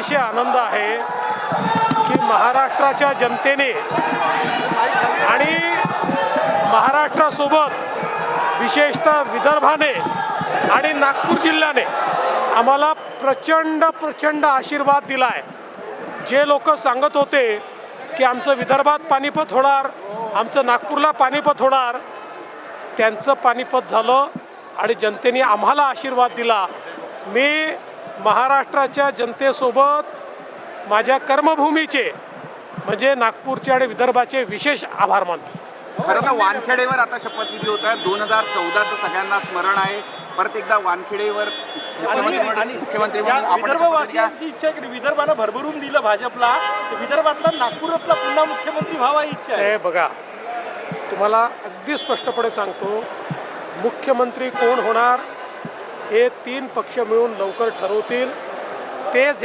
अतिशय आनंद आहे की महाराष्ट्राच्या जनतेने आणि महाराष्ट्रासोबत विशेषतः विदर्भाने आणि नागपूर जिल्ह्याने आम्हाला प्रचंड आशीर्वाद दिला आहे। जे लोक सांगत होते की आमचं विदर्भात पानिपत होणार, आमचं नागपूरला पानिपत होणार, त्यांचं पानिपत झालं आणि जनतेने आम्हाला आशीर्वाद दिला। मी महाराष्ट्राच्या जनतेसोबत माझ्या कर्मभूमीचे म्हणजे नागपूरचे आणि विदर्भाचे विशेष आभार मानतो। खरं तर वानखेडेवर आता शपथविधी होत आहे। 2014चं सगळ्यांना स्मरण आहे। परत एकदा वानखेडेवर मुख्यमंत्री विदर्भवासियांची इच्छा आहे की विदर्भानं भरभरून दिलं भाजपला, विदर्भातला नागपूरातला पुन्हा मुख्यमंत्री व्हावा ही इच्छा आहे। बघा, तुम्हाला अगदी स्पष्टपणे सांगतो, मुख्यमंत्री कोण होणार हे 3 पक्ष मिळून लवकर ठरवतील। ते